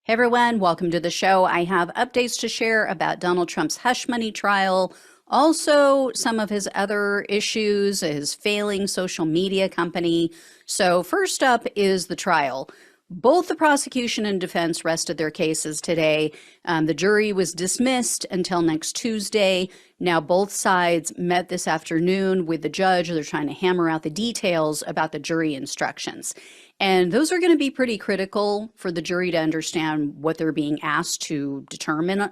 Hey everyone, welcome to the show. I have updates to share about Donald Trump's hush money trial, also some of his other issues, his failing social media company. So, first up is the trial. Both the prosecution and defense rested their cases today. The jury was dismissed until next Tuesday. Now, both sides met this afternoon with the judge. They're trying to hammer out the details about the jury instructions. And those are going to be pretty critical for the jury to understand what they're being asked to determine,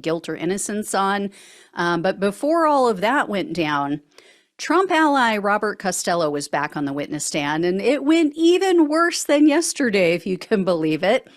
guilt or innocence on. But before all of that went down, Trump ally Robert Costello was back on the witness stand, and it went even worse than yesterday, if you can believe it.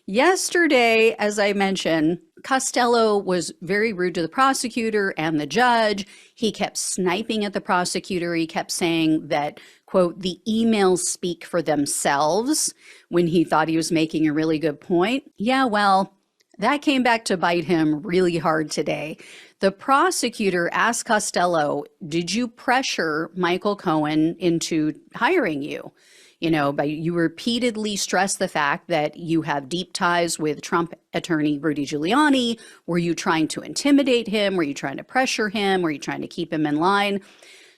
Yesterday, as I mentioned, Costello was very rude to the prosecutor and the judge. He kept sniping at the prosecutor. He kept saying that, quote, the emails speak for themselves when he thought he was making a really good point. Yeah, well, that came back to bite him really hard today. The prosecutor asked Costello, did you pressure Michael Cohen into hiring you? You repeatedly stressed the fact that you have deep ties with Trump attorney Rudy Giuliani. Were you trying to intimidate him? Were you trying to pressure him? Were you trying to keep him in line?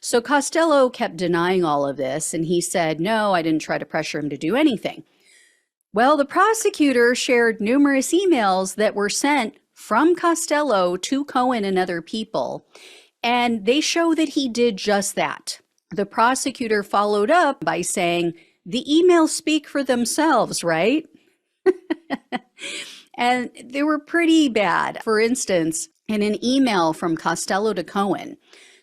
So Costello kept denying all of this, and he said, no, I didn't try to pressure him to do anything. Well, the prosecutor shared numerous emails that were sent from Costello to Cohen and other people, and they show that he did just that. The prosecutor followed up by saying, the emails speak for themselves, right? And they were pretty bad. For instance, in an email from Costello to Cohen,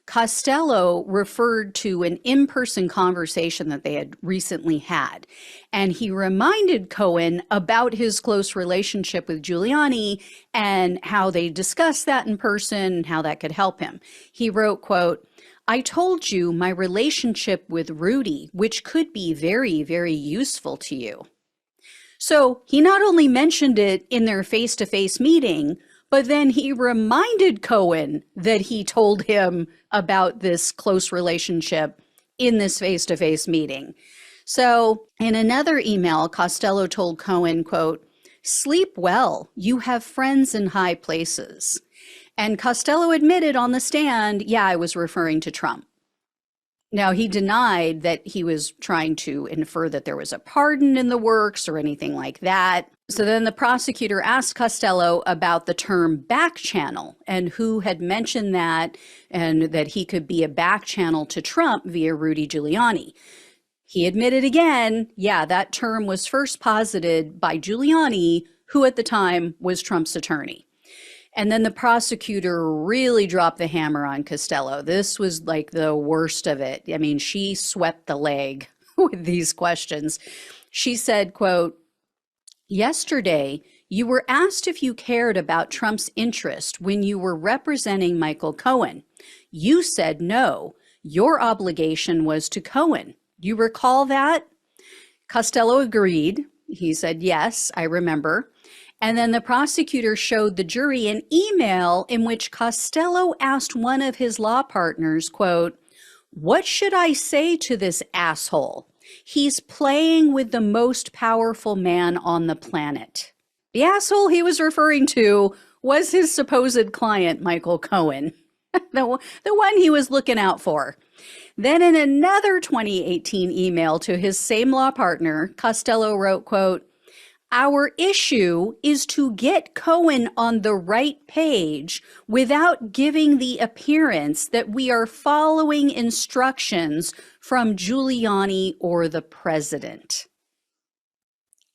Costello referred to an in-person conversation that they had recently had, and he reminded Cohen about his close relationship with Giuliani and how they discussed that in person and how that could help him. He wrote, quote, I told you my relationship with Rudy, which could be very, very useful to you. So he not only mentioned it in their face-to-face meeting, but then he reminded Cohen that he told him about this close relationship in this face-to-face meeting. So in another email, Costello told Cohen, quote, sleep well, you have friends in high places. And Costello admitted on the stand, yeah, I was referring to Trump. Now, he denied that he was trying to infer that there was a pardon in the works or anything like that. So then the prosecutor asked Costello about the term back channel and who had mentioned that and that he could be a back channel to Trump via Rudy Giuliani. He admitted again, yeah, that term was first posited by Giuliani, who at the time was Trump's attorney. And then the prosecutor really dropped the hammer on Costello. This was like the worst of it. I mean, she swept the leg with these questions. She said, quote, yesterday, you were asked if you cared about Trump's interest when you were representing Michael Cohen. You said no. Your obligation was to Cohen. You recall that? Costello agreed. He said, yes, I remember. And then the prosecutor showed the jury an email in which Costello asked one of his law partners, quote, what should I say to this asshole? He's playing with the most powerful man on the planet. The asshole he was referring to was his supposed client, Michael Cohen, the one he was looking out for. Then in another 2018 email to his same law partner, Costello wrote, quote, our issue is to get Cohen on the right page without giving the appearance that we are following instructions from Giuliani or the president.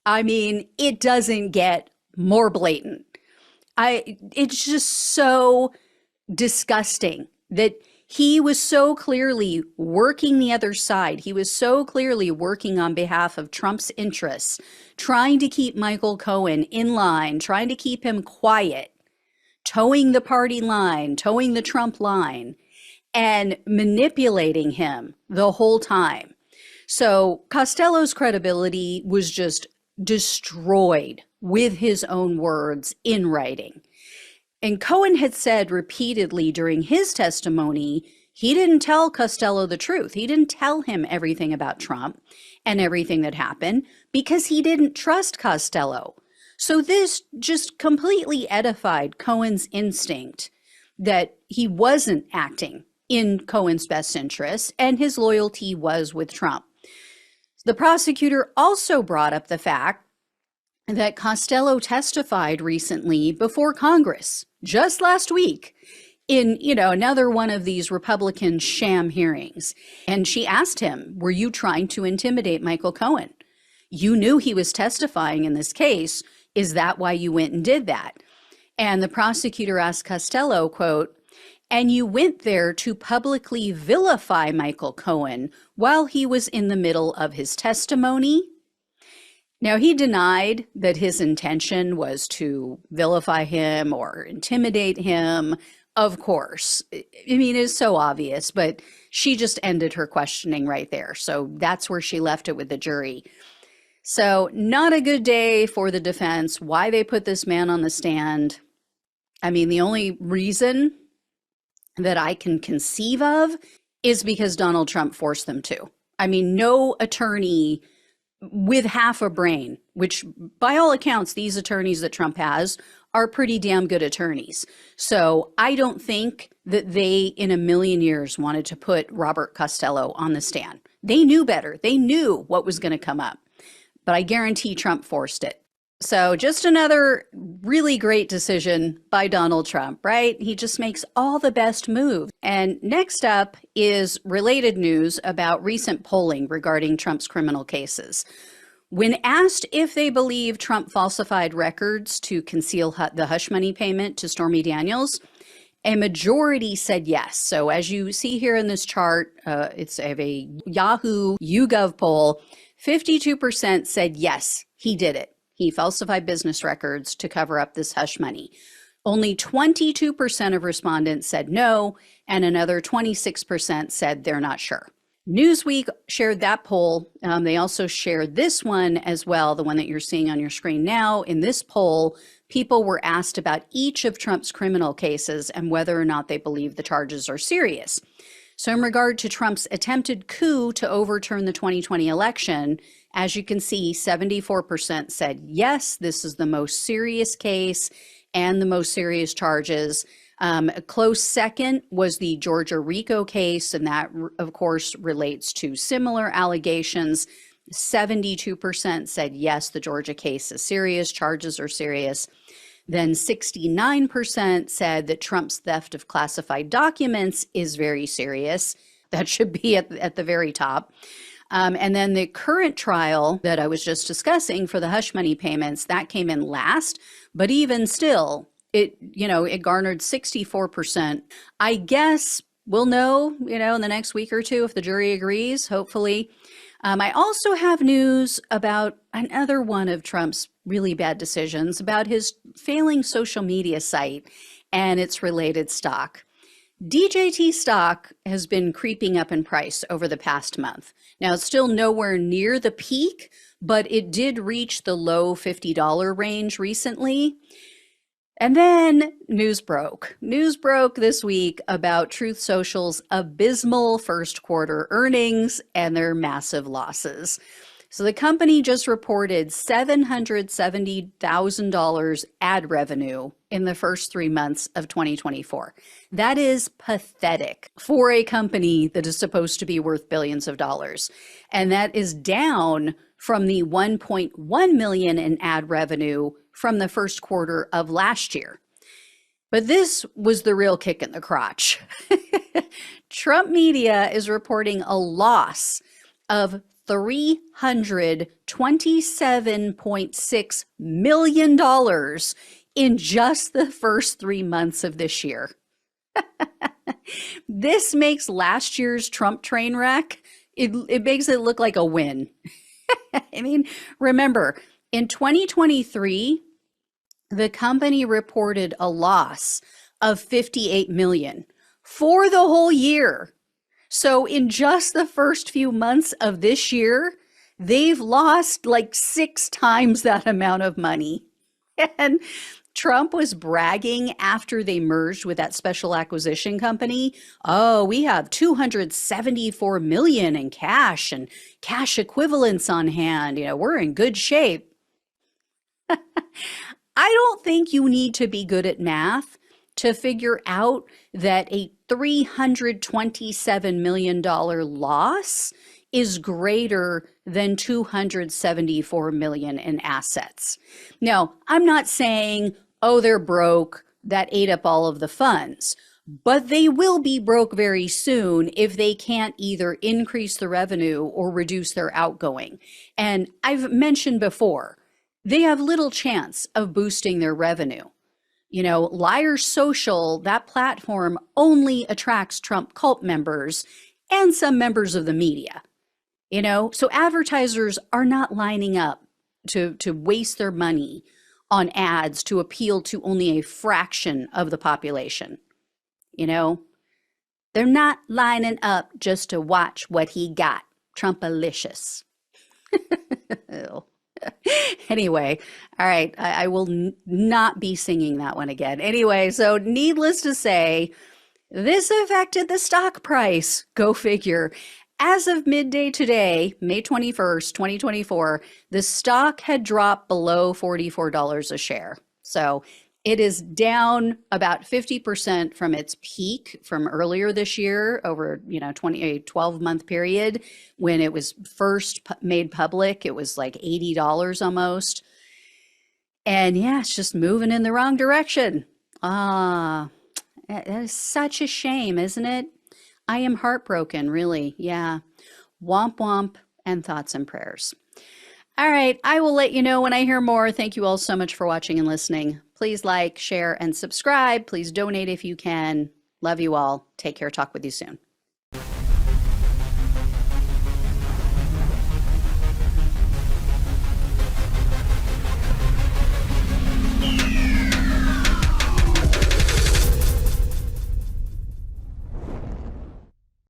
I mean, it doesn't get more blatant. It's just so disgusting that he was so clearly working the other side. He was so clearly working on behalf of Trump's interests, trying to keep Michael Cohen in line, trying to keep him quiet, towing the party line, towing the Trump line, and manipulating him the whole time. So Costello's credibility was just destroyed with his own words in writing. And Cohen had said repeatedly during his testimony, he didn't tell Costello the truth. He didn't tell him everything about Trump and everything that happened because he didn't trust Costello. So this just completely edified Cohen's instinct that he wasn't acting in Cohen's best interest and his loyalty was with Trump. The prosecutor also brought up the fact that Costello testified recently before Congress, just last week, in, another one of these Republican sham hearings. And she asked him, were you trying to intimidate Michael Cohen? You knew he was testifying in this case. Is that why you went and did that? And the prosecutor asked Costello, quote, and you went there to publicly vilify Michael Cohen while he was in the middle of his testimony? Now, he denied that his intention was to vilify him or intimidate him. Of course. I mean, it's so obvious, but she just ended her questioning right there. So that's where she left it with the jury. So not a good day for the defense. Why they put this man on the stand? I mean, the only reason that I can conceive of is because Donald Trump forced them to. I mean, no attorney with half a brain, which by all accounts, these attorneys that Trump has are pretty damn good attorneys. So I don't think that they in a million years wanted to put Robert Costello on the stand. They knew better. They knew what was going to come up, but I guarantee Trump forced it. So just another really great decision by Donald Trump, right? He just makes all the best moves. And next up is related news about recent polling regarding Trump's criminal cases. When asked if they believe Trump falsified records to conceal the hush money payment to Stormy Daniels, a majority said yes. So as you see here in this chart, it's a Yahoo YouGov poll, 52% said yes, he did it. He falsified business records to cover up this hush money. Only 22% of respondents said no, and another 26% said they're not sure. Newsweek shared that poll. They also shared this one as well, the one that you're seeing on your screen now. In this poll, people were asked about each of Trump's criminal cases and whether or not they believe the charges are serious. So in regard to Trump's attempted coup to overturn the 2020 election, as you can see, 74% said yes, this is the most serious case and the most serious charges. A close second was the Georgia RICO case, and that, of course, relates to similar allegations. 72% said yes, the Georgia case is serious, charges are serious. Then 69% said that Trump's theft of classified documents is very serious. That should be at the very top. And then the current trial that I was just discussing for the hush money payments, that came in last, but even still, it garnered 64%. I guess we'll know, in the next week or two if the jury agrees, hopefully. I also have news about another one of Trump's really bad decisions about his failing social media site and its related stock. DJT stock has been creeping up in price over the past month. Now, it's still nowhere near the peak, but it did reach the low $50 range recently. And then news broke. News broke this week about Truth Social's abysmal first quarter earnings and their massive losses. So the company just reported $770,000 ad revenue in the first 3 months of 2024. That is pathetic for a company that is supposed to be worth billions of dollars. And that is down from the 1.1 million in ad revenue from the first quarter of last year. But this was the real kick in the crotch. Trump Media is reporting a loss of $327.6 million in just the first 3 months of this year. This makes last year's Trump train wreck, it makes it look like a win. I mean, remember, in 2023, the company reported a loss of $58 million for the whole year. So in just the first few months of this year, they've lost like 6 times that amount of money. And Trump was bragging after they merged with that special acquisition company. Oh, we have $274 million in cash and cash equivalents on hand. We're in good shape. I don't think you need to be good at math to figure out that a $327 million loss is greater than 274 million in assets. Now, I'm not saying, oh, they're broke, that ate up all of the funds. But they will be broke very soon if they can't either increase the revenue or reduce their outgoing. And I've mentioned before, they have little chance of boosting their revenue. You know, Liar Social, that platform only attracts Trump cult members and some members of the media. You know, so advertisers are not lining up to waste their money on ads to appeal to only a fraction of the population. You know, they're not lining up just to watch what he got. Trumpalicious. Anyway, all right, I will not be singing that one again. Anyway, so needless to say, this affected the stock price. Go figure. As of midday today, May 21st, 2024, the stock had dropped below $44 a share. So it is down about 50% from its peak from earlier this year over, a 12-month period when it was first made public. It was like $80 almost. And yeah, it's just moving in the wrong direction. That is such a shame, isn't it? I am heartbroken, really. Yeah. Womp womp and thoughts and prayers. All right, I will let you know when I hear more. Thank you all so much for watching and listening. Please like, share, and subscribe. Please donate if you can. Love you all. Take care. Talk with you soon.